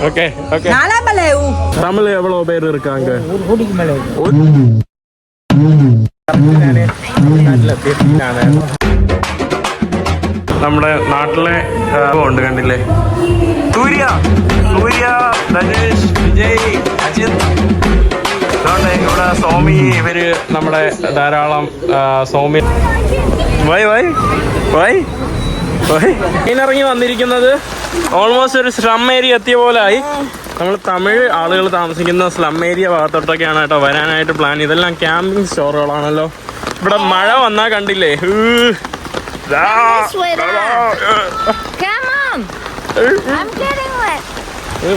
Okay, okay. Tamil எவ்வளவு பேர் இருக்காங்க? നമ്മുടെ നാട്ടിലെ ഉണ്ട് കണ്ടില്ലേ? സൂര്യ, ധനുഷ്, വിജയ്, അജിത്. ഇവിടെ സോമി, ഇവര് നമ്മുടെ ധാരാളം സോമി ഇറങ്ങി വന്നിരിക്കുന്നത് ഓൾമോസ്റ്റ് ഒരു സ്ലം ഏരിയ എത്തിയ പോലെ ആയി. നമ്മൾ തമിഴ് ആളുകൾ താമസിക്കുന്ന സ്ലം ഏരിയ ഭാഗത്തോട്ടൊക്കെയാണ് കേട്ടോ വരാനായിട്ട് പ്ലാൻ. ഇതെല്ലാം ക്യാമ്പിംഗ് സ്റ്റോറുകളാണല്ലോ. ഇവിടെ മഴ വന്നാൽ കണ്ടില്ലേ,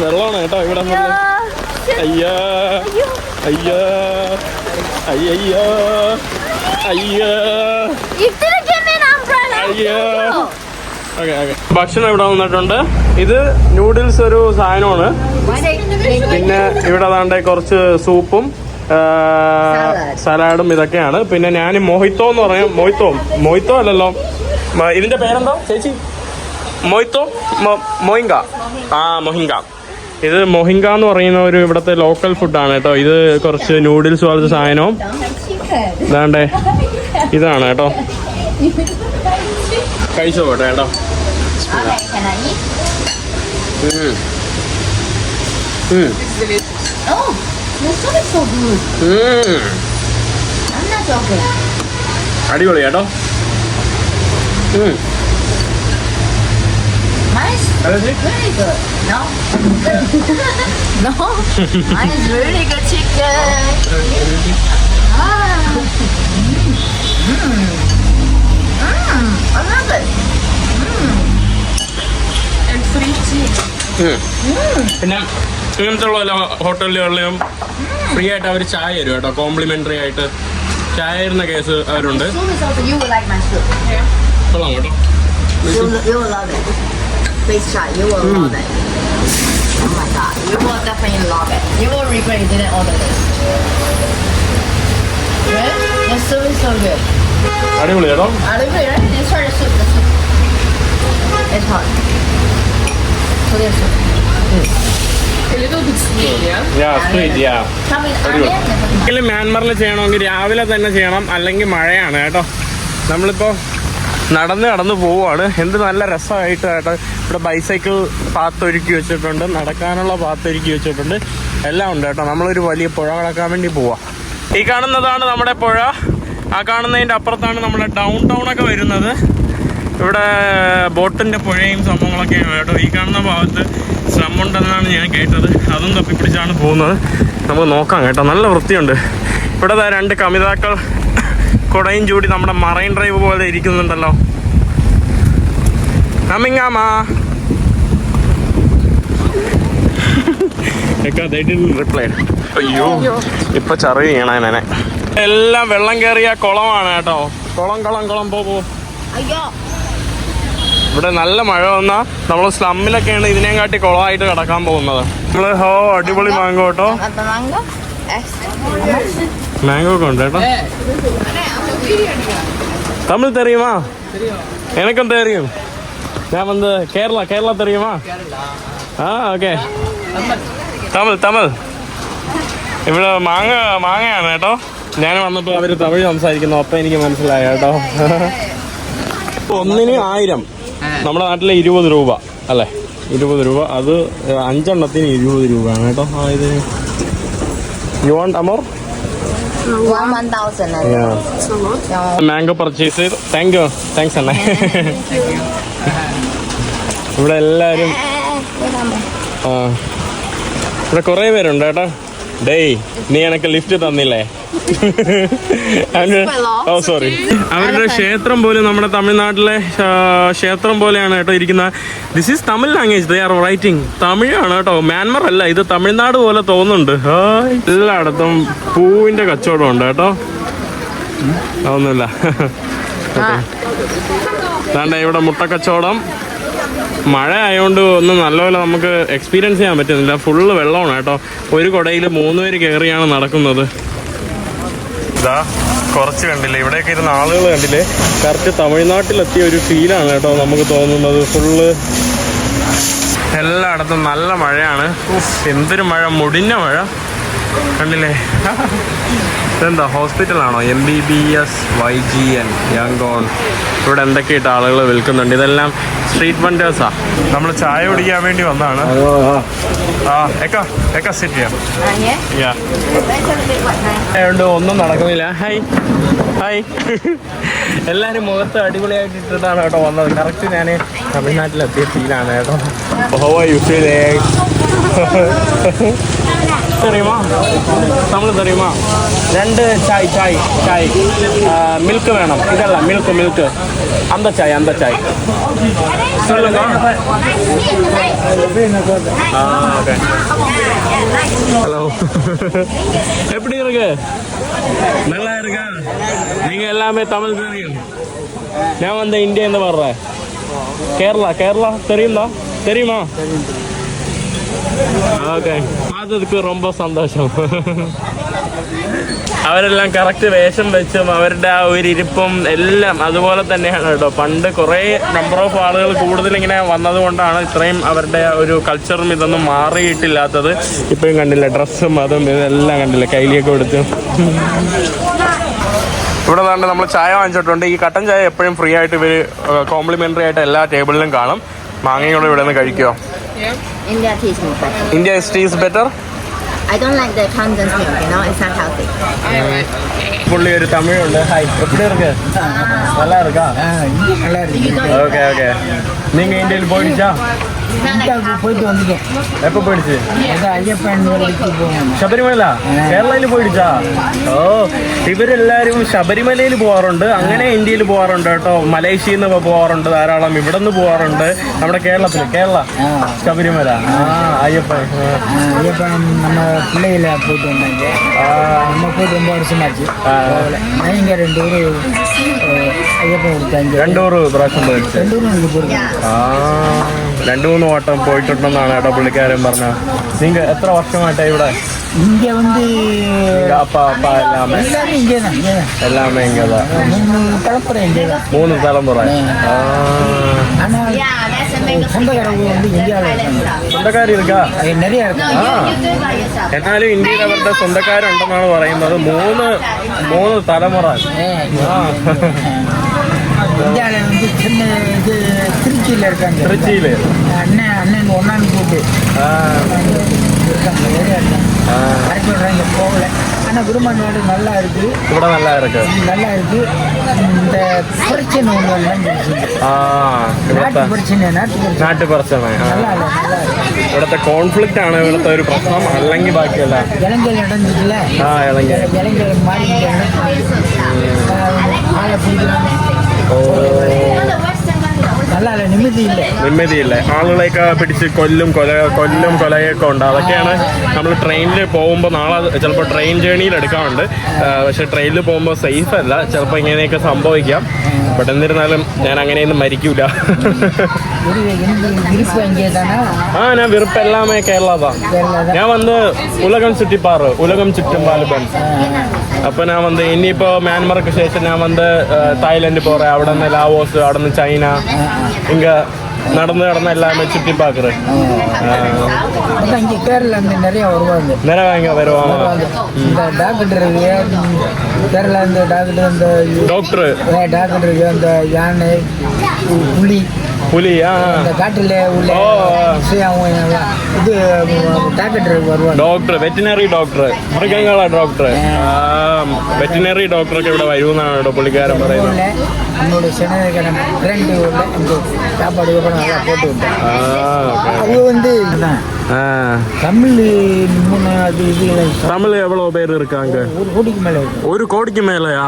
വെള്ളമാണ് കേട്ടോ ഇവിടെ. അയ്യാ അയ്യാ അയ്യോ അയ്യോ അയ്യോ. ഓക്കെ ഓക്കെ, ഭക്ഷണം ഇവിടെ വന്നിട്ടുണ്ട്. ഇത് നൂഡിൽസ് ഒരു സാധനമാണ്. പിന്നെ ഇവിടെ അതാണ്ട് കുറച്ച് സൂപ്പും സലാഡും ഇതൊക്കെയാണ്. പിന്നെ ഞാൻ മൊഹിത്തോ എന്ന് പറയാം. മൊഹിത്തോ അല്ലല്ലോ, ഇതിന്റെ പേരെന്തോ ചേച്ചി? മൊഹിത്തോ, മൊഹിങ്ക. മൊഹിങ്ക. ഇത് മൊഹിങ്ക എന്ന് പറയുന്ന ഒരു ഇവിടുത്തെ ലോക്കൽ ഫുഡാണ് കേട്ടോ. ഇത് കുറച്ച് നൂഡിൽസ് പോലത്തെ സാധനവും ഇതാണ്ടേ ഇതാണ് കേട്ടോ. കഴിച്ചോ കേട്ടോ കേട്ടോ. അടിപൊളി കേട്ടോ. Really good. No? No? Mine is really good chicken. I love it. And free chicken. പിന്നെ ഇങ്ങനത്തെ ഉള്ള ഹോട്ടലുകളിലും ഫ്രീ ആയിട്ട് അവർ ചായ തരും കേട്ടോ. കോംപ്ലിമെന്ററി ആയിട്ട് ചായ തരുന്ന കേസ് അവരുണ്ട്. കൊള്ളാം കേട്ടോ. You will love it. Please try. You will love it. Oh my god. You will definitely love it. You will regret you didn't order this. Good? The soup is so good. അടിപൊളി കേട്ടോ. Aduh, right? Let's try the soup. The soup. It's hot. So there's soup. A little bit sweet, yeah? Yeah, sweet, yeah. ഒരിക്കലും മ്യാൻമറിൽ ചെയ്യണമെങ്കിൽ രാവിലെ തന്നെ ചെയ്യണം, അല്ലെങ്കിൽ മഴയാണ് കേട്ടോ. നമ്മളിപ്പോൾ നടന്ന് പോവുകയാണ്. എന്ത് നല്ല രസമായിട്ട് കേട്ടോ. ഇവിടെ ബൈസൈക്കിൾ പാത്ത് ഒരുക്കി വെച്ചിട്ടുണ്ട്, നടക്കാനുള്ള പാത്ത് ഒരുക്കി വെച്ചിട്ടുണ്ട്, എല്ലാം ഉണ്ട് കേട്ടോ. നമ്മളൊരു വലിയ പുഴ കടക്കാൻ വേണ്ടി പോവാം. ഈ കാണുന്നതാണ് നമ്മുടെ പുഴ. ആ കാണുന്നതിൻ്റെ അപ്പുറത്താണ് നമ്മുടെ ഡൗൺ ടൗൺ ഒക്കെ വരുന്നത്. ഇവിടെ ബോട്ടിൻ്റെ പുഴയും സംഭവങ്ങളൊക്കെയാണ് കേട്ടോ. ഈ കാണുന്ന ഭാഗത്ത് സ്ലം ഉണ്ടെന്നാണ് ഞാൻ കേട്ടത്. അതും തപ്പിപ്പിടിച്ചാണ് പോകുന്നത്. നമുക്ക് നോക്കാം കേട്ടോ. നല്ല വൃത്തിയുണ്ട്. ഇവിടെ 2 കമിതാക്കൾ കുടയും ചൂടി നമ്മുടെ മറൈൻ ഡ്രൈവ് പോലെ ഇരിക്കുന്നുണ്ടല്ലോ. അമ്മിങ്ങാമാ റിപ്ലൈ. അയ്യോ, ഇപ്പൊ ചറി ചെയ്യണേ. എല്ലാം വെള്ളം കയറിയ കുളമാണ് കേട്ടോ. കുളം പോ. ഇവിടെ നല്ല മഴ വന്നാൽ നമ്മൾ സ്ലമ്മിലൊക്കെയാണ് ഇതിനെയും കാട്ടി കുളമായിട്ട് കിടക്കാൻ പോകുന്നത്. നമ്മള് അടിപൊളി മാങ്കോ കേട്ടോ. മാങ്കോ ഒക്കെ ഉണ്ട് കേട്ടോ. തമിഴ് തെറിയുമാ? എനക്കും തെറിയും. ഞാൻ വന്ന് കേരള തെറിയുമാ? ഓക്കെ. തമിഴ് ഇവിടെ മാങ്ങയാണ് കേട്ടോ. ഞാൻ വന്നപ്പോൾ അവര് തമിഴ് സംസാരിക്കുന്നു. അപ്പം എനിക്ക് മനസ്സിലായി കേട്ടോ. ഒന്നിന് 1000. നമ്മുടെ നാട്ടിലെ 20 രൂപ അല്ലേ? 20 രൂപ. അത് 5 എണ്ണത്തിന് 20 രൂപയാണ് കേട്ടോ. ഇതിന് you want more? 1,000. Yeah. Mango purchase ചെയ്തു. താങ്ക്സ് അണ്ണേ. ഇവിടെ എല്ലാവരും ഇവിടെ കുറേ പേരുണ്ട് കേട്ടോ. ഡേയ്, നീ എനക്ക് ലിഫ്റ്റ് തന്നില്ലേ? സോറി. അവരുടെ ക്ഷേത്രം പോലും നമ്മുടെ തമിഴ്നാട്ടിലെ ക്ഷേത്രം പോലെയാണ് കേട്ടോ ഇരിക്കുന്നത്. This is Tamil language. They are writing. തമിഴാണ് കേട്ടോ. മ്യാൻമർ അല്ല, ഇത് തമിഴ്നാട് പോലെ തോന്നുന്നുണ്ട്. എല്ലായിടത്തും പൂവിന്റെ കച്ചവടം ഉണ്ട് കേട്ടോ. അതൊന്നുമില്ല. അതാണ്ട് ഇവിടെ മുട്ടക്കച്ചവടം. മഴ ആയതുകൊണ്ട് ഒന്നും നല്ലപോലെ നമുക്ക് എക്സ്പീരിയൻസ് ചെയ്യാൻ പറ്റുന്നില്ല. ഫുള്ള് വെള്ളമാണ് കേട്ടോ. ഒരു കുടയിൽ 3 പേര് കയറിയാണ് നടക്കുന്നത്. ഇതാ കുറച്ച് കണ്ടില്ലേ, ഇവിടെയൊക്കെ ഇരുന്ന ആളുകൾ കണ്ടില്ലേ. കറക്റ്റ് തമിഴ്നാട്ടിലെത്തിയ ഒരു ഫീലാണ് കേട്ടോ നമുക്ക് തോന്നുന്നത്. ഫുള്ള് എല്ലായിടത്തും നല്ല മഴയാണ്. എന്തൊരു മഴ, മുടിഞ്ഞ മഴ കണ്ടില്ലേ. ഇതെന്താ ഹോസ്പിറ്റലാണോ? MBBS YGN Yangon. ഇവിടെ എന്തൊക്കെയായിട്ട് ആളുകൾ വിൽക്കുന്നുണ്ട്. ഇതെല്ലാം സ്ട്രീറ്റ് വെൻഡേഴ്സാ. നമ്മൾ ചായ കുടിക്കാൻ വേണ്ടി വന്നതാണ്. സിറ്റ് ചെയ്യാം. അതുകൊണ്ട് ഒന്നും നടക്കുന്നില്ല. Hi hi. എല്ലാവരും മുഖത്ത് അടിപൊളിയായിട്ട് ഇട്ടിട്ടാണ് കേട്ടോ വന്നത്. കറക്റ്റ് ഞാൻ തമിഴ്നാട്ടിലെത്തിയ ഫീലാണ് കേട്ടോ. தெரியுமா தமிழ் தெரியுமா? 2 ചായ് മിൽക്ക് വേണം. ഇതല്ല മിൽക്ക് அந்த ചായ് சொல்லுங்க. ஓகே. ஹலோ, எப்படி இருக்கு? நல்லா இருக்கா? நீங்க எல்லாமே தமிழ் தெரியும். நான் வந்து இந்தியாந்து வர்றேன். கேரளா தெரியுமா? ഓക്കെ, பார்த்ததுக்கு ரொம்ப സന്തോഷം. അവരെല്ലാം കറക്റ്റ് വേഷം വെച്ചും അവരുടെ ആ ഒരു ഇരിപ്പും എല്ലാം അതുപോലെ തന്നെയാണ് കേട്ടോ. പണ്ട് കുറേ നമ്പർ ഓഫ് ആളുകൾ കൂടുതൽ ഇങ്ങനെ വന്നത് കൊണ്ടാണ് ഇത്രയും അവരുടെ ഒരു കൾച്ചറും ഇതൊന്നും മാറിയിട്ടില്ലാത്തത്. ഇപ്പോഴും കണ്ടില്ല, ഡ്രസ്സും അതും ഇതെല്ലാം കണ്ടില്ല, കയ്യിലേക്ക് കൊടുത്തു. ഇവിടെ തന്നെ നമ്മൾ ചായ വാങ്ങിച്ചിട്ടുണ്ട്. ഈ കട്ടൻ ചായ എപ്പോഴും ഫ്രീ ആയിട്ട് ഇവർ കോംപ്ലിമെൻ്ററി ആയിട്ട് എല്ലാ ടേബിളിലും കാണും. മാങ്ങയും കൂടെ ഇവിടെ നിന്ന് കഴിക്കുമോ? India tea is better. India's tea is better? I don't like the condensed milk, it's not healthy. പുള്ളി ഒരു തമിഴുണ്ട്. ഹായ്, எப்படி இருக்கு? நல்லா இருக்கா? நல்லா இருக்கு. ஓகே. நீங்க இந்தியாவில் போயிடுச்சா? போயிட்டு வந்துட்டேன். எப்போ போயிடுச்சு? ஐயப்பன் ശബരിമല കേരളയിൽ പോയിടിച്ചാ? ഓ, ഇവരെല്ലാരും ശബരിമലയിൽ പോവാറുണ്ട്. അങ്ങനെ ഇന്ത്യയിൽ പോവാറുണ്ട് കേട്ടോ. മലേഷ്യയിൽ നിന്ന് പോവാറുണ്ട് ധാരാളം. ഇവിടെ നിന്ന് പോവാറുണ്ട്. നമ്മുടെ കേരള ശബരിമല. അയ്യപ്പൻ நம்ம பிள்ளைகள போயிட்டு வந்தாங்க. நம்ம போயிட்டு ரொம்ப வருஷமாச்சு. இங்க 2 ஊர் ஐயப்பன் கொடுத்தாங்க. 2 പ്രാവശ്യം പോയിട്ട് 2 ஊருக்கு போயிருக்கோம். 2-3 വട്ടം പോയിട്ടുണ്ടെന്നാണ് കേട്ടോ പുള്ളിക്കാരൻ പറഞ്ഞത്. നിങ്ങൾ എത്ര വർഷമായിട്ടാ ഇവിടെ? இங்க வந்து அப்பா எல்லாமே எல்லாமே இங்கே தான். 3 தலைமுறை இங்கே தான். 3 தலைமுறை. ஆனால் சொந்தக்காரங்க வந்து இந்தியாவில் സ്വന്തക്കാർ ഇരിക്കാ நிறைய இருக்கு. എന്നാലും ഇന്ത്യയിൽ അവരുടെ സ്വന്തക്കാരുണ്ടെന്നാണ് പറയുന്നത്. 3 തലമുറ. இந்தியாவில் வந்து சின்ன இது திருச்சியில் இருக்காங்க. திருச்சியில் அண்ணன் ஒன்னான்னு கூட்டு இருக்காங்க. நிறையா இருக்காங்க. கரெக்ட் சொல்கிறாங்க, போகல. ஆனால் குருமானோடு நல்லா இருக்குது. ഇവിടെ நல்லா இருக்கு. இந்த பிரச்சனை ஒன்று எல்லாம் நாட்டு பிரச்சனை നാട്ടു പ്രശ്നം. நல்லா இல்லை. ഇവിടുത്തെ കോൺഫ്ലിക്റ്റ് ആണ് ഇവിടുത്തെ ഒരു പ്രശ്നം. അല്ലെങ്കിൽ ബാക്കിയല്ല. இளைஞர் நடந்துச்சுல. இளைஞர் மாறி ஆளை பிடிக்கிறாங்க. നല്ല നിമ്മതിയില്ല. ആളുകളെയൊക്കെ പിടിച്ച് കൊലയൊക്കെ ഉണ്ട്. അതൊക്കെയാണ് നമ്മൾ ട്രെയിനിൽ പോകുമ്പോൾ നാളെ ചിലപ്പോൾ ട്രെയിൻ ജേണിയിൽ എടുക്കാറുണ്ട്. പക്ഷെ ട്രെയിനിൽ പോകുമ്പോൾ സേഫ് അല്ല, ചിലപ്പോൾ ഇങ്ങനെയൊക്കെ സംഭവിക്കാം. ബട്ട് എന്നിരുന്നാലും ഞാൻ അങ്ങനെയൊന്നും മരിക്കൂല. ഞാൻ വിറുപ്പ് എല്ലാമേ കേരളതാ. ഞാൻ വന്ന് ഉലകം ചുറ്റിപ്പാറ്, ഉലകം ചുറ്റും വാലിബൻ. அப்போ நான் வந்து இனிப்போ மியான்மருக்கு சேஷன் நான் வந்து தாய்லாந்து போகிறேன். അവിടെ നിന്ന് ലാവോസ്, അവിടെ നിന്ന് ചൈന, இங்கே நடந்து எல்லாமே சுற்றி பார்க்குறேன். இங்கே கேரளாந்து நிறைய வருவாங்க. நிறைய வருவாங்க. இந்த டாக்டர் கேரளா, இந்த டாக்டர் அந்த யானை, புலியா இந்த காட்டில் உள்ள இது டாக்டர் வருவாங்க. ഡോക്ടർ, വെറ്റിനറി ഡോക്ടർ, മൃഗങ്ങളെ ഡോക്ടർ, വെറ്റിനറി ഡോക്ടറൊക്കെ ഇവിടെ വരുമെന്നാണ് കേട്ടോ പുള്ളിക്കാരൻ പറയുന്നത്. நம்மளோட சென்னை ஃப்ரெண்டு சாப்பாடு நல்லா போட்டு விட்டேன். அவங்க வந்து தமிழ் 3 அது இது. தமிழ் எவ்வளோ பேர் இருக்காங்க? 1 கோடிக்கு மேலே இருக்கு. 1 கோடிக்கு மேலேயா?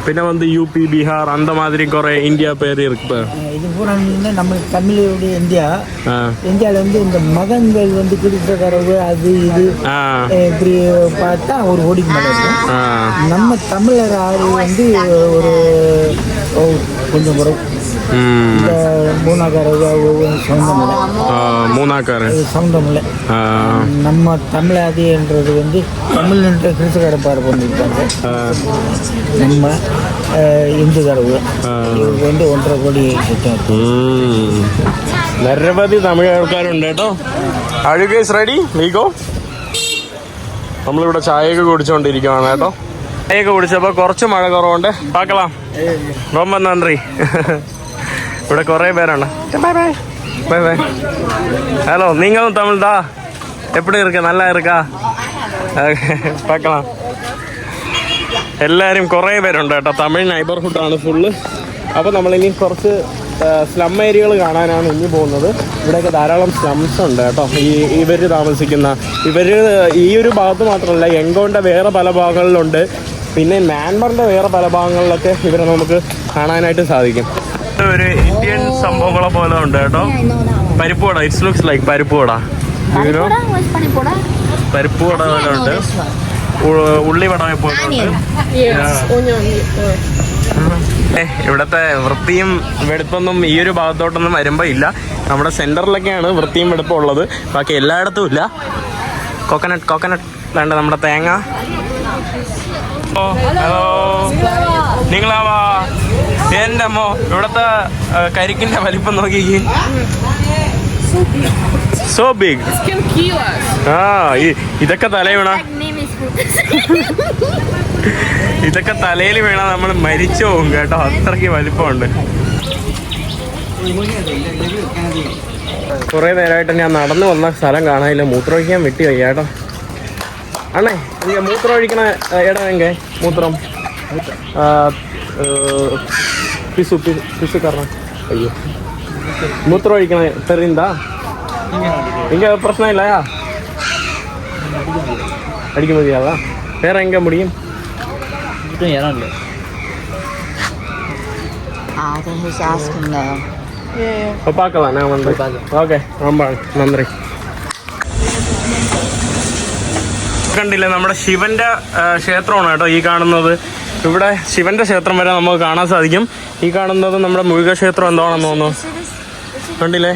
പിന്നെ வந்து யூபி, பீகார் அந்த மாதிரி குறை இந்தியா பேர் இருக்கு. இது பூரா வந்து நம்ம தமிழோட இந்தியாவில் வந்து இந்த மகன்கள் வந்து கிறிஸ்தவரவு அது இது இப்படி பார்த்தா 1 கோடிக்கு மேலே இருக்கும். நம்ம தமிழர் ஆறு வந்து ஒரு கொஞ்சம் குறைவு. இந்த மூணாக்காரங்க சவுந்தமலை மூணாக்காரு சவுந்தமலை நம்ம தமிழாதின்றது வந்து தமிழ்ன்ற கிறிஸ்துக்கார பாடு பண்ணியிருக்காங்க. நம்ம இந்துக்காரவு இது வந்து 1.5 கோடி சுத்தம். നിരവധി തമിഴ് ആൾക്കാരുണ്ട് കേട്ടോ. Are you guys ready? We go. നമ്മളിവിടെ ചായയൊക്കെ കുടിച്ചുകൊണ്ടിരിക്കുകയാണ് കേട്ടോ. ചായയൊക്കെ കുടിച്ചപ്പോൾ കുറച്ച് മഴ കുറവുണ്ട്. പാക്കലാം. ரொம்ப നന്ദി. ഇവിടെ കുറേ പേരുണ്ട്. Bye bye bye bye. Hello, നീങ്ങളും തമിഴ് താ? എപ്പടി ഇരിക്ക? നല്ല ഇരിക്കാ? പാക്കലാം. എല്ലാവരും കുറേ പേരുണ്ട് കേട്ടോ. തമിഴ് നൈബർഹുഡാണ് ഫുള്ള്. അപ്പോൾ നമ്മളിനി കുറച്ച് സ്ലം ഏരിയകൾ കാണാനാണ് ഇനി പോകുന്നത്. ഇവിടെയൊക്കെ ധാരാളം സ്ലംസ് ഉണ്ട് കേട്ടോ. ഇവർ താമസിക്കുന്ന ഈ ഒരു ഭാഗത്ത് മാത്രമല്ല, യങ്കോൻ്റെ വേറെ പല ഭാഗങ്ങളിലുണ്ട്. പിന്നെ മ്യാൻമറിൻ്റെ വേറെ പല ഭാഗങ്ങളിലൊക്കെ ഇവരെ നമുക്ക് കാണാനായിട്ട് സാധിക്കും. ഒരു ഇന്ത്യൻ സംഭവങ്ങളെ പോലെ ഉണ്ട് കേട്ടോ. പരിപ്പുവട. ഇറ്റ്സ് ലുക്സ് ലൈക്ക് പരിപ്പുവട. പരിപ്പുവട പോലെ ഉണ്ട്. ഉള്ളിവട പോലെ ഉണ്ട്. ഇവിടുത്തെ വൃത്തിയും വെടുപ്പൊന്നും ഈ ഒരു ഭാഗത്തോട്ടൊന്നും വരുമ്പോൾ ഇല്ല. നമ്മുടെ സെൻറ്ററിലൊക്കെയാണ് വൃത്തിയും വെടുപ്പും ഉള്ളത്. ബാക്കി എല്ലായിടത്തും ഇല്ല. കോക്കനട്ട് വേണ്ട നമ്മുടെ തേങ്ങ. ഹലോ, നിങ്ങളാവാ? എൻ്റെ അമ്മോ, ഇവിടുത്തെ കരിക്കിൻ്റെ വലിപ്പം നോക്കിക്കേ. So big. ആ, ഇതൊക്കെ തലയിൽ വീണ ഇതൊക്കെ തലയിൽ വീണ നമ്മൾ മരിച്ചു പോകും കേട്ടോ. അത്രയ്ക്ക് വലിപ്പമുണ്ട്. കുറേ നേരമായിട്ട് ഞാൻ നടന്നു വന്ന സ്ഥലം കാണാനില്ല. മൂത്രമൊഴിക്കാൻ വിട്ടി വയ്യ കേട്ടോ. അണ്ണേ, എനിക്ക് മൂത്രം ഒഴിക്കണ ഇടം എങ്കെ മൂത്രം പിസു കാരണം അയ്യോ മൂത്രം ഒഴിക്കണ തെറിയുണ്ടാ? എങ്ക പ്രശ്നം ഇല്ല. അടിക്ക മതിയാവാ? വേറെ എങ്ക മുടിയും பார்க்கலாம். நான் வந்து ഓക്കെ. നന്ദി. കണ്ടില്ലേ, നമ്മുടെ ശിവന്റെ ക്ഷേത്രമാണ് കേട്ടോ ഈ കാണുന്നത്. ഇവിടെ ശിവന്റെ ക്ഷേത്രം വരെ നമുക്ക് കാണാൻ സാധിക്കും. ഈ കാണുന്നത് നമ്മുടെ മുരുക ക്ഷേത്രം എന്താണെന്ന് തോന്നുന്നു. കണ്ടില്ലേ?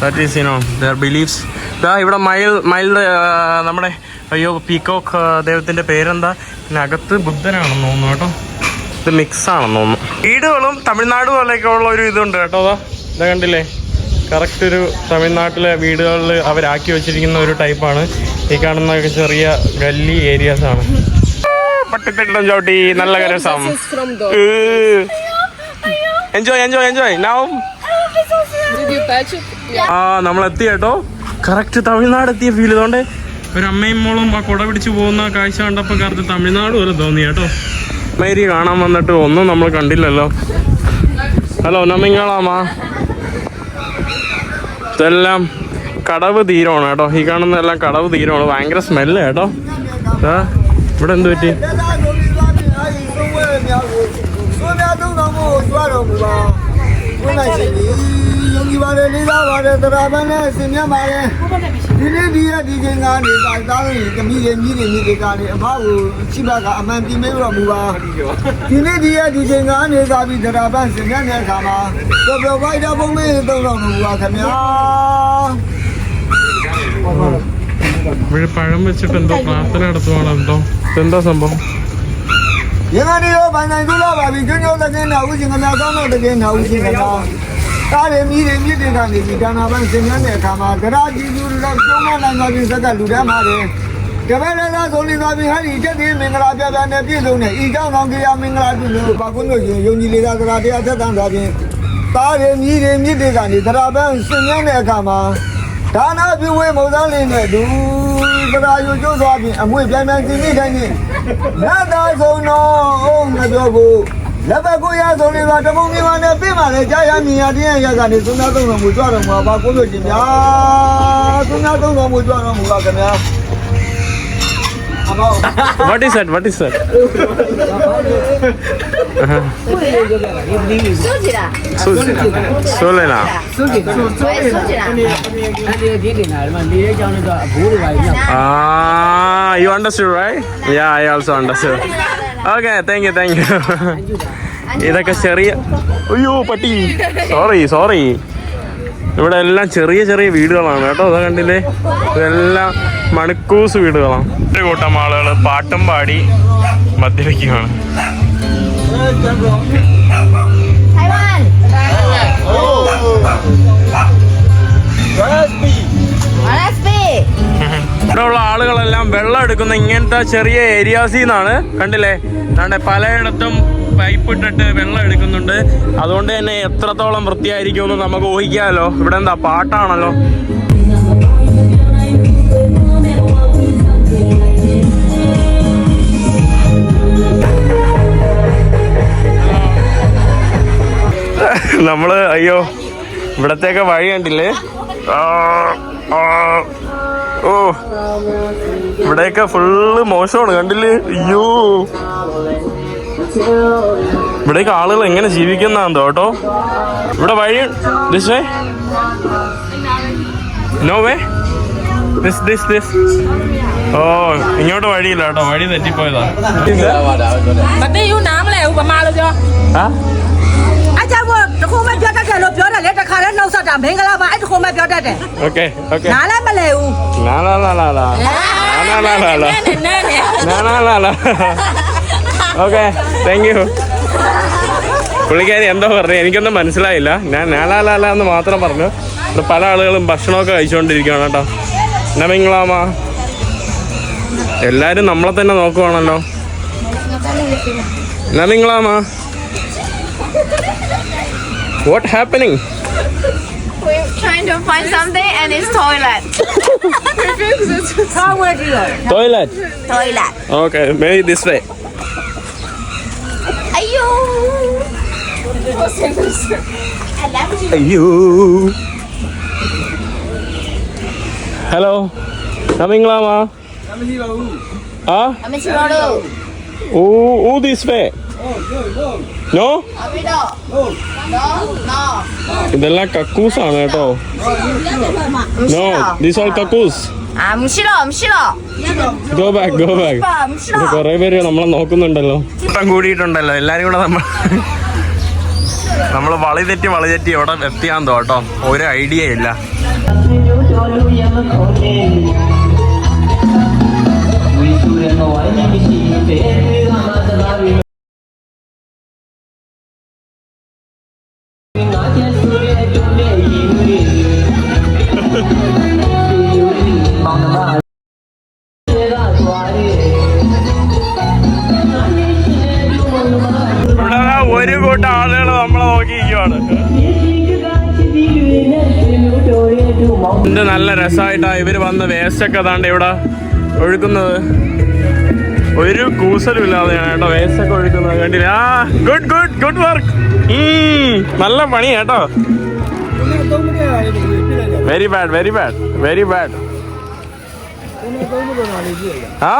That is their beliefs. ഇവിടെ മയിലിന്റെ നമ്മുടെ പീക്കോക്ക് ദൈവത്തിന്റെ പേരെന്താ? ഇതിനകത്ത് ബുദ്ധനാണെന്ന് തോന്നുന്നു കേട്ടോ. ഇത് മിക്സ് ആണെന്ന് തോന്നുന്നു. വീടുകളും തമിഴ്നാട് പോലെയൊക്കെ ഉള്ള ഒരു ഇതുണ്ട് കേട്ടോ. ഇതാ കണ്ടില്ലേ, കറക്റ്റ് ഒരു തമിഴ്നാട്ടിലെ വീടുകളിൽ അവരാക്കി വെച്ചിരിക്കുന്ന ഒരു ടൈപ്പാണ് ഈ കാണുന്ന ചെറിയ ഗല്ലി ഏരിയാസ് ആണ്. പട്ടിത്തിട്ടം ചവിട്ടി നല്ല രസം. Enjoy now. ആ, നമ്മളെത്തി കേട്ടോ. കറക്റ്റ് തമിഴ്നാട് എത്തിയ ഫീൽ. ഇതുകൊണ്ട് ഒരു അമ്മയും മോളും ആ കുട പിടിച്ച് പോകുന്ന കാഴ്ച കണ്ടപ്പോൾ കറക്റ്റ് തമിഴ്നാട് പോലെ തോന്നി കേട്ടോ. മേരി കാണാൻ വന്നിട്ട് ഒന്നും നമ്മൾ കണ്ടില്ലല്ലോ. ഹലോ, നമ്മിങ്ങളാമാ? ഇതെല്ലാം കടവ് തീരമാണ് കേട്ടോ. ഈ കാണുന്നതെല്ലാം കടവ് തീരമാണ്. ഭയങ്കര സ്മെല്ല് കേട്ടോ. ഇവിടെ എന്ത് പറ്റി? ഇവിടെ പഴം വെച്ചിട്ട് എന്തോ പ്രാർത്ഥന നടത്തുവാണ്. എന്താ സംഭവം? What is that? Sojira. Ah, you understood, right? Yeah, I also understood. Okay thank you ഇതൊക്കെ ചെറിയ അയ്യോ പട്ടി സോറി ഇവിടെ എല്ലാം ചെറിയ ചെറിയ വീടുകളാണ് കേട്ടോ. അതാ കണ്ടില്ലേ, ഇതെല്ലാം മണിക്കൂസ് വീടുകളാണ്. ഒരു കൂട്ടം ആളുകൾ പാട്ടും പാടി മദ്യപിക്കുകയാണ്. ഇവിടെ ഉള്ള ആളുകളെല്ലാം വെള്ളം എടുക്കുന്ന ഇങ്ങനത്തെ ചെറിയ ഏരിയാസിൽ നിന്നാണ്. കണ്ടില്ലേ, അതാണ്ട് പലയിടത്തും പൈപ്പ് ഇട്ടിട്ട് വെള്ളം എടുക്കുന്നുണ്ട്. അതുകൊണ്ട് തന്നെ എത്രത്തോളം വൃത്തിയായിരിക്കുമെന്ന് നമുക്ക് ഊഹിക്കാമല്ലോ. ഇവിടെ എന്താ പാട്ടാണല്ലോ. നമ്മള് അയ്യോ ഇവിടത്തേക്ക് വഴി കണ്ടില്ലേ. ഓ ഇവിടെയൊക്കെ ഫുള്ള് മോശമാണ് കണ്ടില്ലേ. അയ്യോ ഇവിടേക്ക് ആളുകൾ എങ്ങനെ ജീവിക്കുന്നതാന്തോ കേട്ടോ. ഇവിടെ വഴി this way no way this ഓ ഇങ്ങോട്ട് വഴിയില്ല കേട്ടോ, വഴി തെറ്റിപ്പോയതാ. Okay thank you. പുള്ളിക്കാരി എന്തോ പറഞ്ഞു, എനിക്കൊന്നും മനസ്സിലായില്ല. ഞാൻ നാലാലാല എന്ന് മാത്രം പറഞ്ഞു. പല ആളുകളും ഭക്ഷണമൊക്കെ കഴിച്ചുകൊണ്ടിരിക്കുകയാണ് കേട്ടോ. നമിങ്ങളാമ എല്ലാരും നമ്മളെ തന്നെ നോക്കുവാണല്ലോ. നമിങ്ങളാമ what happening? We're trying to find something and it's toilet. Toilet. Toilet. Okay, maybe this way. Ayo. അയ്യോ ഹലോ നമിങ്ങളാമാ ആ ഓ ദിസ് വേ നോ ഇതെല്ലാം കക്കൂസാണ് കേട്ടോ. നോ ദിസ് ഓൾ കക്കൂസ്. ഗോ ബാക്ക് കൊറേ പേര് നമ്മളെ നോക്കുന്നുണ്ടല്ലോ. ഇപ്പം കൂടിയിട്ടുണ്ടല്ലോ എല്ലാരും കൂടെ നമ്മൾ വളി തെറ്റി എവിടെ എത്തിയാന്തോ കേട്ടോ. ഒരു ഐഡിയ ഇല്ല. ഒരു കൂട്ടം ആളുകൾ നമ്മളെ നോക്കിയിരിക്കുവാണ്. ഇത് നല്ല രസമായിട്ടാ ഇവര് വന്ന് വേസ്റ്റൊക്കെ അതാണ്ട് ഇവിടെ ഒഴുക്കുന്നത്. ഒരു കൂസലും ഇല്ലാതെയാണ് കേട്ടോ വേസ്റ്റൊക്കെ ഒഴുക്കുന്നത്. കണ്ടില്ല. ആ ഗുഡ് വർക്ക്. നല്ല പണി കേട്ടോ. Very bad. ആ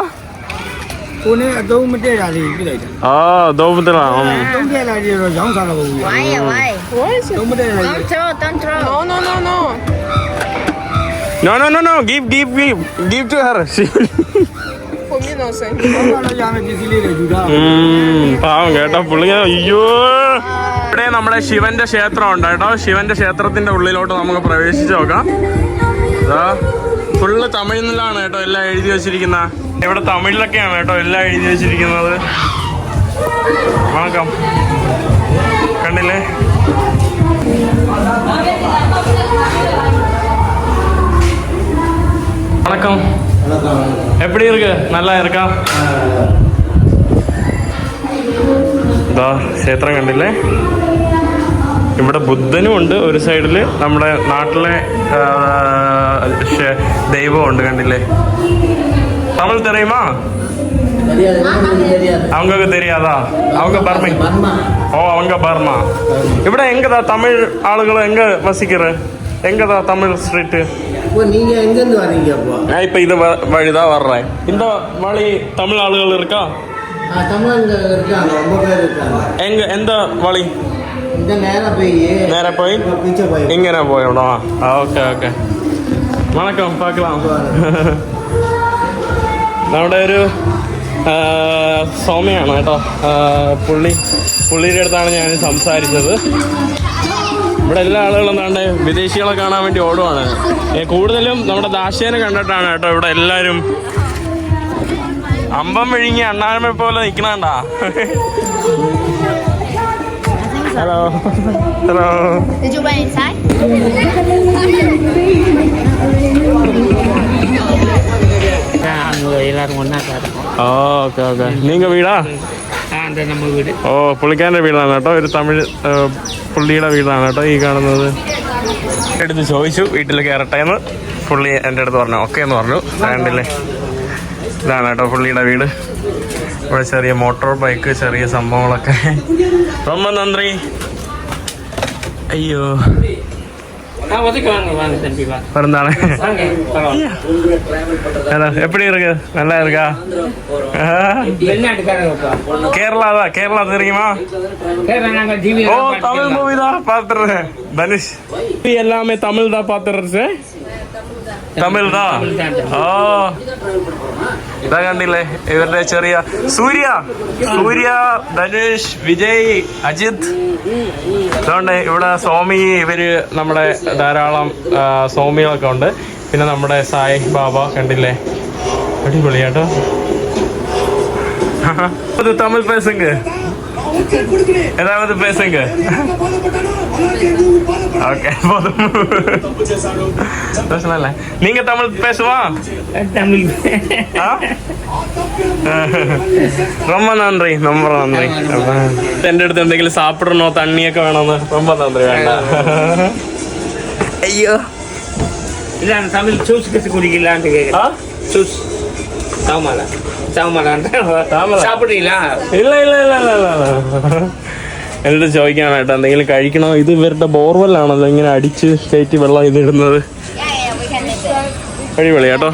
No. Give to her. പാവം കേട്ടോ പുള്ളി. അയ്യോ ഇവിടെ നമ്മുടെ ശിവന്റെ ക്ഷേത്രം ഉണ്ട് കേട്ടോ. ശിവന്റെ ക്ഷേത്രത്തിന്റെ ഉള്ളിലോട്ട് നമുക്ക് പ്രവേശിച്ച് നോക്കാം. ഫുള്ള് തമിഴിലാണ് കേട്ടോ എല്ലാം എഴുതി വെച്ചിരിക്കുന്ന. ഇവിടെ തമിഴിലൊക്കെയാണ് കേട്ടോ എല്ലാം എഴുതി വെച്ചിരിക്കുന്നത്. വണക്കം കണ്ടില്ലേ. வணக்கம். எப்படி இருக்கு? நல்லா இருக்கா? ഇതാ ക്ഷേത്രം കണ്ടില്ലേ. ഇവിടെ ബുദ്ധനും ഉണ്ട് ഒരു സൈഡില്. നമ്മുടെ നാട്ടിലെ ദൈവമുണ്ട് കണ്ടില്ലേ. തമിഴ് തെറിയുമാ? അവങ്ങൾക്ക് தெரியாதா? அவங்க பர்மா. ஓ அவங்க பர்மா. ഇവിടെ എങ്കതാ തമിഴ് ആളുകൾ എങ്ക വസിക്കറ്? എങ്കതാ തമിഴ് സ്ട്രീറ്റ്? நீங்க எங்க இருந்து வரீங்க அப்போ? நான் இப்ப இந்த வழிதான் வர்றேன். இந்த வழி தமிழ் ஆளுகள் இருக்கா? தமிழங்க இருக்காங்க, ரொம்ப பேர் இருக்காங்க. எங்க எந்த வழி? இந்த நேரா போய் இங்கே போயிடணும். ഓക്കെ വണക്കം. பார்க்கலாம். നമ്മുടെ ഒരു സൗമ്യയാണ് കേട്ടോ. പുള്ളിയുടെ അടുത്താണ് ഞാൻ സംസാരിച്ചത്. ഇവിടെ എല്ലാ ആളുകളും എന്താണ്ട് വിദേശികളെ കാണാൻ വേണ്ടി ഓടുവാണ്. കൂടുതലും നമ്മുടെ ദാശേനെ കണ്ടിട്ടാണ് കേട്ടോ ഇവിടെ എല്ലാവരും അമ്പം വിഴുങ്ങി അണ്ണാമെ പോലെ നിൽക്കണണ്ടാ. Hello hello. Did you went inside? Okay okay. നീങ്ക വീടാ? ഓ, പുള്ളിക്കാരൻ്റെ വീടാണ് കേട്ടോ. ഒരു തമിഴ് പുള്ളിയുടെ വീടാണ് കേട്ടോ ഈ കാണുന്നത്. എടുത്ത് ചോദിച്ചു വീട്ടിൽ കയറട്ടെ എന്ന്. പുള്ളി എൻ്റെ അടുത്ത് പറഞ്ഞു ഓക്കെ എന്ന് പറഞ്ഞു. വേണ്ടില്ലേ, ഇതാണ് കേട്ടോ പുള്ളിയുടെ വീട്. ഇവിടെ ചെറിയ മോട്ടോർ ബൈക്ക്, ചെറിയ സംഭവങ്ങളൊക്കെ. ரொம்ப നന്ദി. അയ്യോ, பிறந்தானே எப்படி இருக்கு? நல்லா இருக்கா? கேரளா தெரியுமா? ஓ, தமிழ் மூவி தான் பாத்துறேன். தனுஷ் எல்லாமே தமிழ் தான் பாத்துறது. തമിഴ് താ. ഓ, ഇതാ കണ്ടില്ലേ ഇവരുടെ ചെറിയ സൂര്യ, ധനുഷ്, വിജയ്, അജിത്. അതുകൊണ്ട് ഇവിടെ സോമി, ഇവര് നമ്മുടെ ധാരാളം സോമികളൊക്കെ ഉണ്ട്. പിന്നെ നമ്മുടെ സായി ബാബ കണ്ടില്ലേ, അടിപൊളി കേട്ടോ. തമിഴ് പേസുങ്ക, ஏதாவது பேசுங்க. ஓகே, போதும். பிரச்சனை. நீங்க தமிழ் பேசுவா? தமிழ். ரொம்ப നന്ദി, ரொம்ப നന്ദി. എൻ്റെ അടുത്ത് എന്തെങ്കിലും സാപ്പിടണോ, തണ്ണിയൊക്കെ വേണമെന്ന്. ரொம்ப നന്ദി. വേണ്ട. അയ്യോ, இல்ல தமிழ் ஜூஸ் கத்து குடிக்கலான்னு கேக்குறேன். ஜூஸ் சாப்பிடுறீங்களா? ഇല്ല. എന്നിട്ട് ചോദിക്കാനായിട്ട് എന്തെങ്കിലും കഴിക്കണോ. ഇത് ഇവരുടെ ബോർവെല്ലാണല്ലോ ഇങ്ങനെ അടിച്ച് കയറ്റി വെള്ളം ഇതിടുന്നത്. അടിപൊളി കേട്ടോ,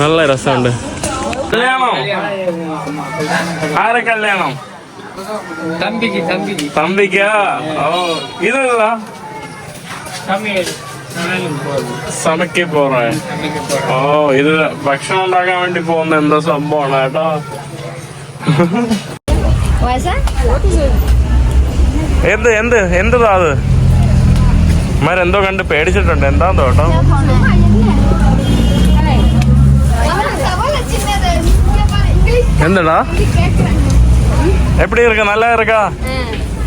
നല്ല രസമുണ്ട്. കല്യാണം ആരെ കല്യാണം? തമ്പിക്കാ? ഓ, ഇതല്ല സമയ്ക്ക് പോറേ. ഓ, ഇത് ഭക്ഷണം ഉണ്ടാക്കാൻ വേണ്ടി പോകുന്ന എന്താ സംഭവമാണ് കേട്ടോ. എന്തുതാ അത്? എന്തോ കണ്ട് പേടിച്ചിട്ടുണ്ട്. എന്താന്നോ കേട്ടോ. എന്തടാ? എപ്പടി ഇരിക്ക? നല്ല ഇരിക്കാ?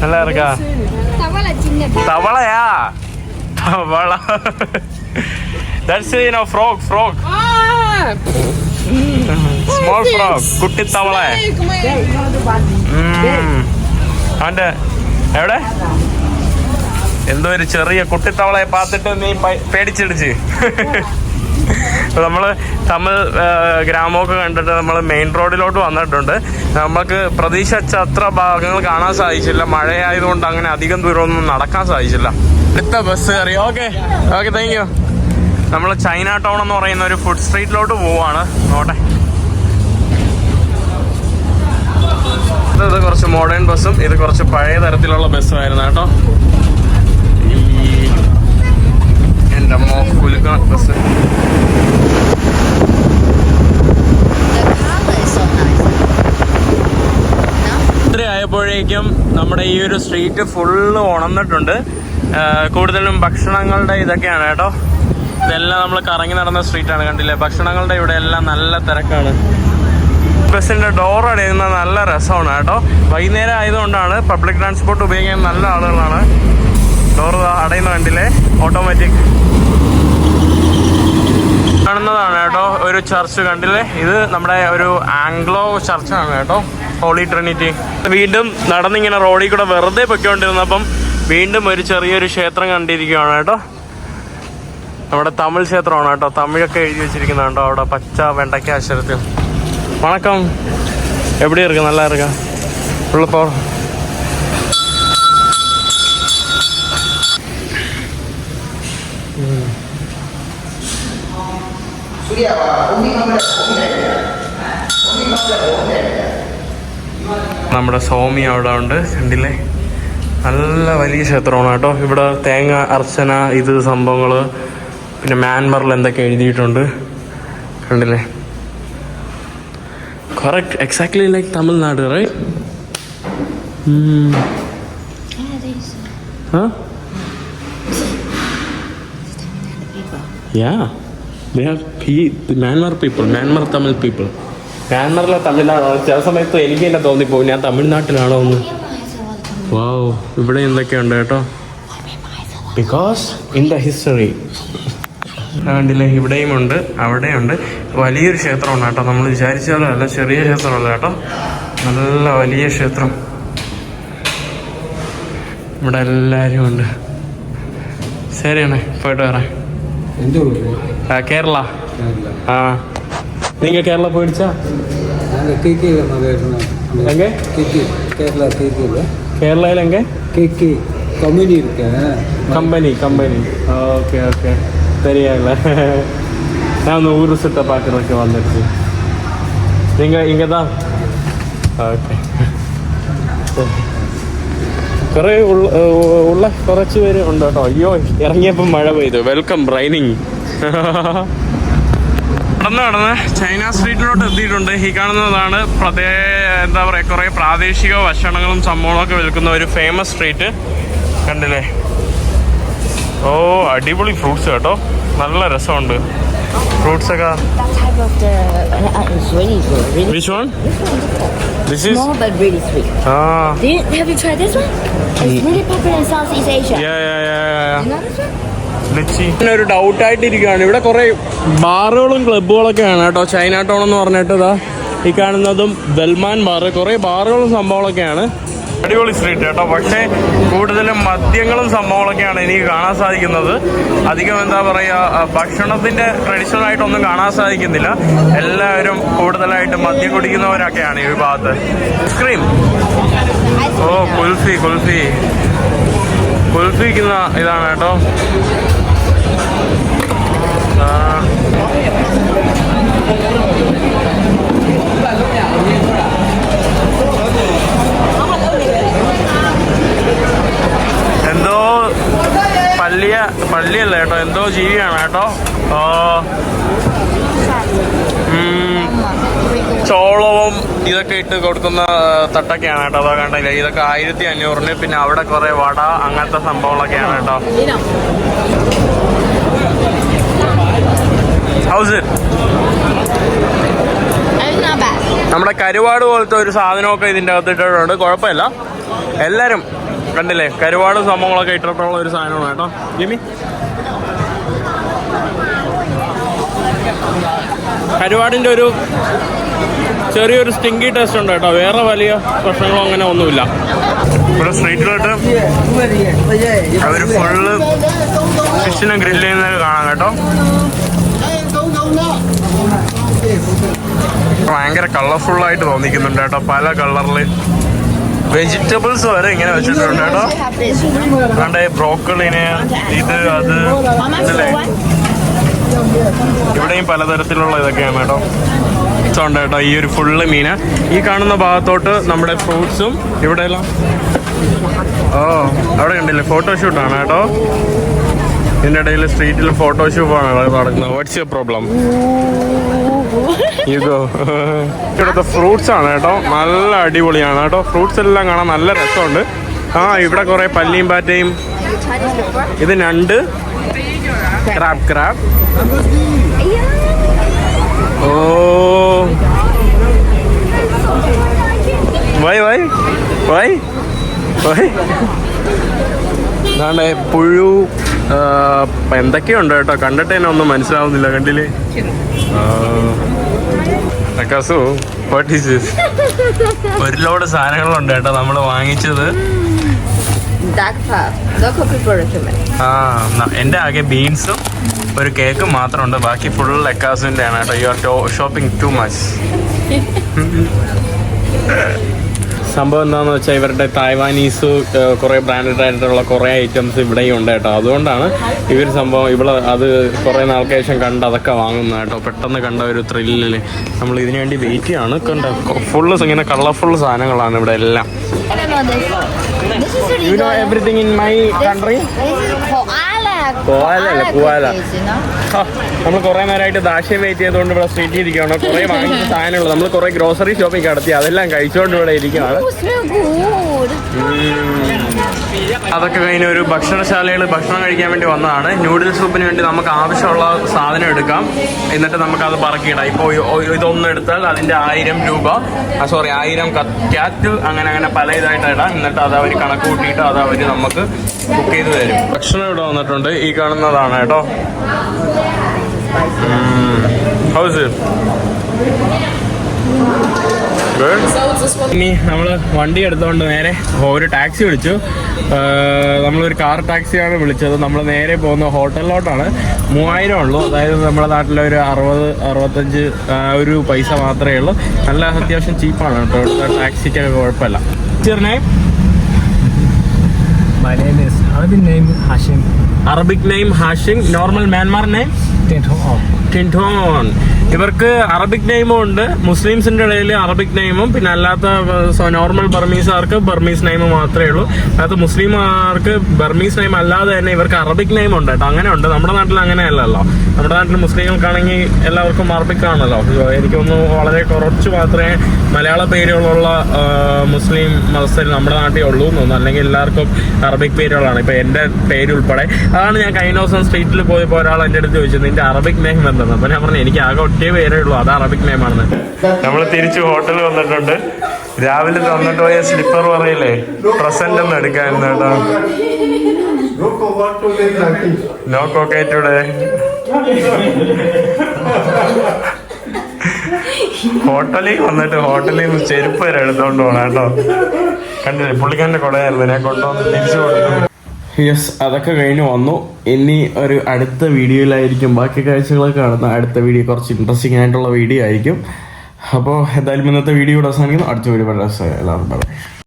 நல்லா இருக்கா? தவளையா? தவளை. That's frog. Small frog. കുട്ടി തവള. അവന്റെ എവിടെ? എന്തോ ഒരു ചെറിയ കുട്ടിത്തവളയെ പാത്തിട്ട് നീ പേടിച്ചിടിച്ച്. നമ്മള് തമിഴ് ഗ്രാമമൊക്കെ കണ്ടിട്ട് നമ്മൾ മെയിൻ റോഡിലോട്ട് വന്നിട്ടുണ്ട്. നമുക്ക് പ്രതീക്ഷിച്ച അത്ര ഭാഗങ്ങൾ കാണാൻ സാധിച്ചില്ല. മഴയായതുകൊണ്ട് അങ്ങനെ അധികം ദൂരമൊന്നും നടക്കാൻ സാധിച്ചില്ല. അടുത്ത ബസ് കയറി. Okay, thank you. നമ്മൾ ചൈന ടൗൺ എന്ന് പറയുന്ന ഒരു ഫുഡ് സ്ട്രീറ്റിലോട്ട് പോവാണ്. നോട്ടെ, ഇത് കുറച്ച് മോഡേൺ ബസ്സും ഇത് കുറച്ച് പഴയ തരത്തിലുള്ള ബസ്സുമായിരുന്നു കേട്ടോ. എൻ്റെ അമ്മ കുലുക്ക ബസ്. ആയപ്പോഴേക്കും നമ്മുടെ ഈ ഒരു സ്ട്രീറ്റ് ഫുള്ള് ഉണർന്നിട്ടുണ്ട്. കൂടുതലും ഭക്ഷണങ്ങളുടെ ഇതൊക്കെയാണ് കേട്ടോ. ഇതെല്ലാം നമ്മൾ കറങ്ങി നടന്ന സ്ട്രീറ്റാണ്. കണ്ടില്ലേ, ഭക്ഷണങ്ങളുടെ ഇവിടെ എല്ലാം നല്ല തിരക്കാണ്. ബസ്സിന്റെ ഡോർ അടയുന്ന നല്ല രസമാണ് കേട്ടോ. വൈകുന്നേരം ആയതുകൊണ്ടാണ്. പബ്ലിക് ട്രാൻസ്പോർട്ട് ഉപയോഗിക്കാൻ നല്ല ആളുകളാണ്. ഡോർ അടയുന്ന കണ്ടില്ലേ, ഓട്ടോമാറ്റിക് കാണുന്നതാണ് കേട്ടോ. ഒരു ചർച്ച് കണ്ടില്ലേ, ഇത് നമ്മുടെ ഒരു ആംഗ്ലോ ചർച്ചാണ് കേട്ടോ, ഹോളി ട്രിനിറ്റി. വീണ്ടും നടന്നിങ്ങനെ റോഡിൽ കൂടെ വെറുതെ പൊയ്ക്കൊണ്ടിരുന്നപ്പം വീണ്ടും ഒരു ചെറിയൊരു ക്ഷേത്രം കണ്ടിരിക്കുകയാണ് കേട്ടോ. നമ്മുടെ തമിഴ് ക്ഷേത്രമാണ് കേട്ടോ. തമിഴൊക്കെ എഴുതി വെച്ചിരിക്കുന്നുണ്ടോ അവിടെ പച്ച വെണ്ടയ്ക്ക അക്ഷരത്തിൽ. വണക്കം, എവിടെ ഇരിക്ക? நல்லா இருக்கா? உள்ள போ. നമ്മുടെ സോമി അവിടെ ഉണ്ട്, കണ്ടില്ലേ. നല്ല വലിയ ക്ഷേത്രമാണ് കേട്ടോ. ഇവിടെ തേങ്ങ അർച്ചന, ഇത് സംഭവങ്ങൾ, പിന്നെ മ്യാൻമറിൽ എന്തൊക്കെ എഴുതിയിട്ടുണ്ട് കണ്ടില്ലേ. correct, exactly like Tamil Nadu, right? Yeah, they say. Huh? Yeah, they have Myanmar people, Myanmar Tamil people. Myanmarലെ തമിഴ്നാടോ ചില സമയത്ത് എനിക്ക് തന്നെ തോന്നിപ്പോകും ഞാൻ തമിഴ്നാട്ടിലാണോ എന്ന്. വാവ്, ഇവിടെ എന്തൊക്കെയുണ്ട് കേട്ടോ. ബിക്കോസ് ഇൻ ദ ഹിസ്റ്ററി കണ്ടില്ലേ, ഇവിടെയും ഉണ്ട് അവിടെയുണ്ട്. വലിയൊരു ക്ഷേത്രമുണ്ട് കേട്ടോ. നമ്മൾ വിചാരിച്ചാലും അല്ല, ചെറിയ ക്ഷേത്രമല്ല കേട്ടോ, നല്ല വലിയ ക്ഷേത്രം. ഇവിടെ എല്ലാവരും ഉണ്ട്. ശരിയാണ്, പോയിട്ട് വരാം. കേരള. ആ, நீங்க கேரளா போயிடுச்சா? எங்க கேரளால எங்க கம்பெனி இருக்கு. கம்பெனி ஓகே ஓகே, தெரியல. நான் அந்த ஊர் சுத்த பார்க்கறதுக்கு வந்துருச்சு. நீங்க இங்கே தான்? ഓക്കെ. കുറേ ഉള്ള കുറച്ച് പേര് ഉണ്ട് കേട്ടോ. അയ്യോ, ഇറങ്ങിയപ്പോൾ മഴ പെയ്തു. Welcome raining. നടന്ന് ചൈന സ്ട്രീറ്റിലോട്ട് എത്തിയിട്ടുണ്ട്. ഈ കാണുന്നതാണ് എന്താ പറയുക, കുറേ പ്രാദേശിക ഭക്ഷണങ്ങളും സംഭവങ്ങളൊക്കെ വിൽക്കുന്ന ഒരു ഫേമസ് സ്ട്രീറ്റ്. കണ്ടില്ലേ? ഓ, അടിപൊളി ഫ്രൂട്ട്സ് കേട്ടോ, നല്ല രസമുണ്ട് ഫ്രൂട്ട്സ് ഒക്കെ. That type of the is really good. Really. Which one? This is Small but really sweet. Have you tried this one? It's really popular in Southeast Asia. Yeah. You know this one? പിന്നെ ഒരു ഡൗട്ടായിട്ടിരിക്കുകയാണ്. ഇവിടെ കുറേ ബാറുകളും ക്ലബ്ബുകളൊക്കെയാണ് കേട്ടോ. China town എന്ന് പറഞ്ഞിട്ട് ഇതാ ഈ കാണുന്നതും ദൽമാൻ ബാറ്, കുറേ ബാറുകളും സംഭവങ്ങളൊക്കെയാണ്. അടിപൊളി സ്ട്രീറ്റ് കേട്ടോ. പക്ഷേ കൂടുതലും മദ്യങ്ങളും സംഭവങ്ങളൊക്കെയാണ് എനിക്ക് കാണാൻ സാധിക്കുന്നത്. അധികം എന്താ പറയുക, ഭക്ഷണത്തിൻ്റെ ട്രഡീഷണൽ ആയിട്ടൊന്നും കാണാൻ സാധിക്കുന്നില്ല. എല്ലാവരും കൂടുതലായിട്ട് മദ്യം കുടിക്കുന്നവരൊക്കെയാണ് ഈ ഭാഗത്ത്. ഐസ്ക്രീം, ഓ കുൽഫിക്കുന്ന ഇതാണ് കേട്ടോ. എന്തോ പള്ളിയല്ല കേട്ടോ, എന്തോ ജീവിയാണ് കേട്ടോ. ചോളവും ഇതൊക്കെ ഇട്ട് കൊടുക്കുന്ന തട്ടൊക്കെയാണ് കേട്ടോ. അതാ കണ്ടില്ല, ഇതൊക്കെ 1500. പിന്നെ അവിടെ കുറെ വട അങ്ങനത്തെ സംഭവങ്ങളൊക്കെയാണ് കേട്ടോ. House it? നമ്മുടെ കരുവാട് പോലത്തെ ഒരു സാധനമൊക്കെ ഇതിൻ്റെ അകത്ത് ഇട്ടിട്ടുണ്ട്. കുഴപ്പമില്ല, എല്ലാവരും കണ്ടില്ലേ, കരുവാട് സംഭവങ്ങളൊക്കെ ഇട്ടിട്ടുള്ള ഒരു സാധനമാണ് കേട്ടോ. ജിമി, കരുവാടിൻ്റെ ഒരു ചെറിയൊരു സ്റ്റിങ്കി ടേസ്റ്റ് ഉണ്ട് കേട്ടോ. വേറെ വലിയ പ്രശ്നങ്ങളോ അങ്ങനെ ഒന്നുമില്ല. ഇവിടെ സ്ട്രീറ്റിലോട്ട് അവർ ഫുള്ള് ഫിഷിനെ ഗ്രില്ല് ചെയ്യുന്നത് കാണാം കേട്ടോ. ഭയങ്കര കളർഫുള്ളായിട്ട് തോന്നിക്കുന്നുണ്ട് കേട്ടോ. പല കളറിൽ വെജിറ്റബിൾസ് വരെ ഇങ്ങനെ വെച്ചിട്ടുണ്ട് കേട്ടോ. അതുകൊണ്ട് ബ്രോക്കളിന് ഇത് അത് ഇതല്ലേ, ഇവിടെയും പലതരത്തിലുള്ള ഇതൊക്കെയാണ് കേട്ടോ. ഉണ്ട് കേട്ടോ. ഈ ഒരു ഫുള്ള് മീന് ഈ കാണുന്ന ഭാഗത്തോട്ട് നമ്മുടെ ഫ്രൂട്ട്സും ഇവിടെ എല്ലാം. അവിടെ കണ്ടില്ലേ, ഫോട്ടോഷൂട്ടാണ് കേട്ടോ. ഇതിൻ്റെ ഇടയിൽ സ്ട്രീറ്റിൽ ഫോട്ടോഷൂട്ടാണ് നടക്കുന്നത്. What's your problem? ഇവിടുത്തെ ഫ്രൂട്ട്സ് ആണ് കേട്ടോ, നല്ല അടിപൊളിയാണ് കേട്ടോ. ഫ്രൂട്ട്സ് എല്ലാം കാണാൻ നല്ല രസമുണ്ട്. ഇവിടെ കുറെ പല്ലിയും പാറ്റയും. ഇത് ഞണ്ട്, ക്രാബ്. ഓ, വൈ അതാണ്ട് പുഴു എന്തൊക്കെയുണ്ട് കേട്ടോ. കണ്ടിട്ട് തന്നെ ഒന്നും മനസ്സിലാവുന്നില്ല. കണ്ടില്ലേ? ഒരു ലോഡ് സാധനങ്ങളുണ്ട് കേട്ടോ നമ്മൾ വാങ്ങിച്ചത്. എൻ്റെ ആകെ ബീൻസും ഒരു കേക്കും മാത്രമുണ്ട്. ബാക്കി ഫുൾ എക്കാസിൻ്റെ ആണ് കേട്ടോ. You are shopping too much. സംഭവം എന്താണെന്ന് വെച്ചാൽ ഇവരുടെ തായ്വാനീസ് കുറേ ബ്രാൻഡഡ് ആയിട്ടുള്ള കുറേ ഐറ്റംസ് ഇവിടെയും ഉണ്ട് കേട്ടോ. അതുകൊണ്ടാണ് ഇവർ സംഭവം ഇവിടെ അത് കുറേ നാൾക്ക് ശേഷം കണ്ട് അതൊക്കെ വാങ്ങുന്നത് കേട്ടോ. പെട്ടെന്ന് കണ്ട ഒരു ത്രില്ലിൽ നമ്മൾ ഇതിനു വേണ്ടി വെയിറ്റ് ചെയ്യാണ്. കണ്ട ഫുള്ള് ഇങ്ങനെ കളർഫുൾ സാധനങ്ങളാണ് ഇവിടെ എല്ലാം. You know everything in my country? കോവാലല്ല കൂവാല. cottage, no? നമ്മൾ കുറെ നേരമായിട്ട് ദാഷ്യം വെയിറ്റ് ചെയ്തുകൊണ്ട് ഇവിടെ സ്ട്രീറ്റിൽ ഇരിക്കുകയാണ്. കുറെ വാങ്ങിച്ച സാധനങ്ങൾ നമ്മൾ കുറെ ഗ്രോസറി ഷോപ്പിംഗ് നടത്തി, അതെല്ലാം കഴിച്ചുകൊണ്ട് ഇവിടെ ഇരിക്കുകയാണ്. Oh, smell good. അതൊക്കെ കഴിഞ്ഞ് ഒരു ഭക്ഷണശാലയിൽ ഭക്ഷണം കഴിക്കാൻ വേണ്ടി വന്നതാണ്. നൂഡിൽ സൂപ്പിന് വേണ്ടി നമുക്ക് ആവശ്യമുള്ള സാധനം എടുക്കാം, എന്നിട്ട് നമുക്കത് പറക്കിയിടാം. ഇപ്പോൾ ഇതൊന്നും എടുത്താൽ അതിൻ്റെ 1000 രൂപ, 1000 ക്യാറ്റ്, അങ്ങനെ പല ഇതായിട്ട് ഇടാം. എന്നിട്ട് അത് അവർ കണക്ക് കൂട്ടിയിട്ട് അത് അവർ നമുക്ക് കുക്ക് ചെയ്ത് തരും. ഭക്ഷണം ഇവിടെ വന്നിട്ടുണ്ട്, ഈ കാണുന്നതാണ് കേട്ടോ. ഹൗസ് ഇനി നമ്മൾ വണ്ടി എടുത്തുകൊണ്ട് നേരെ ഒരു ടാക്സി വിളിച്ചു. നമ്മളൊരു കാർ ടാക്സിയാണ് വിളിച്ചത്. നമ്മൾ നേരെ പോകുന്ന ഹോട്ടലിലോട്ടാണ്. 3000 ഉള്ളൂ, അതായത് നമ്മുടെ നാട്ടിലൊരു 60-65 ഒരു പൈസ മാത്രമേ ഉള്ളൂ. നല്ല അത്യാവശ്യം ചീപ്പാണ് കേട്ടോ ഇവിടുത്തെ ടാക്സിക്കൊക്കെ, കുഴപ്പമില്ല. ചെറിയ My name is Arabic name Hashim. Arabic name Hashim. Normal Myanmar name? Tinton. ഇവർക്ക് അറബിക് നെയിമും ഉണ്ട്. മുസ്ലിംസിന്റെ ഇടയിൽ അറബിക് നെയിമും, പിന്നെ അല്ലാത്ത നോർമൽ ബർമീസുകാർക്ക് ബർമീസ് നെയിം മാത്രമേ ഉള്ളൂ. അല്ലാത്ത മുസ്ലിംമാർക്ക് ബർമീസ് നെയിം അല്ലാതെ തന്നെ ഇവർക്ക് അറബിക് നെയിം ഉണ്ട് കേട്ടോ. അങ്ങനെ ഉണ്ട്. നമ്മുടെ നാട്ടിൽ അങ്ങനെയല്ലല്ലോ. നമ്മുടെ നാട്ടിൽ മുസ്ലിങ്ങൾക്കാണെങ്കിൽ എല്ലാവർക്കും അറബിക് ആണല്ലോ. എനിക്കൊന്ന് വളരെ കുറച്ച് മാത്രമേ മലയാള പേരുകളുള്ള മുസ്ലിം മതസ്ഥർ നമ്മുടെ നാട്ടിൽ ഉള്ളൂ എന്ന് തോന്നുന്നു. അല്ലെങ്കിൽ എല്ലാവർക്കും അറബിക് പേരുകളാണ്. ഇപ്പൊ എന്റെ പേരുൾപ്പെടെ. അതാണ് ഞാൻ കഴിഞ്ഞ ദിവസം സ്ട്രീറ്റിൽ പോയപ്പോൾ ഒരാൾ എൻ്റെ അടുത്ത് ചോദിച്ചത്, നിന്റെ അറബിക് നെയിം എന്താണ്? അപ്പൊ ഞാൻ പറഞ്ഞു, എനിക്ക് ആകെ ഒറ്റേ പേരേ ഉള്ളൂ, അത് അറബിക് നെയിമാണെന്ന്. നമ്മൾ തിരിച്ച് ഹോട്ടലിൽ വന്നിട്ടുണ്ട്. രാവിലെ തന്നിട്ട് പോയ സ്ലിപ്പർ പറയില്ലേ, പ്രസന്റ് ഒന്ന് എടുക്കായിരുന്നു കേട്ടോ. നോ കോക്കേറ്റൂടെ ഹോട്ടലിൽ വന്നിട്ട് ഹോട്ടലിൽ നിന്ന് ചെരുപ്പ് വരെ എടുത്തോണ്ട് പോകണം കേട്ടോ. കണ്ടില്ലേ, പുള്ളിക്കാരൻ്റെ കുടയായിരുന്നു, ഞാൻ കൊണ്ടുവന്ന് തിരിച്ചു കൊടുത്തു. യെസ്, അതൊക്കെ കഴിഞ്ഞ് വന്നു. ഇനി ഒരു അടുത്ത വീഡിയോയിലായിരിക്കും ബാക്കി കാഴ്ചകളൊക്കെ കാണുന്ന. അടുത്ത വീഡിയോ കുറച്ച് ഇൻട്രസ്റ്റിംഗ് ആയിട്ടുള്ള വീഡിയോ ആയിരിക്കും. അപ്പോൾ എന്തായാലും ഇന്നത്തെ വീഡിയോ ഇവിടെ അവസാനിക്കുന്നു. അടുത്ത വീഡിയോ വളരെ എല്ലാവരും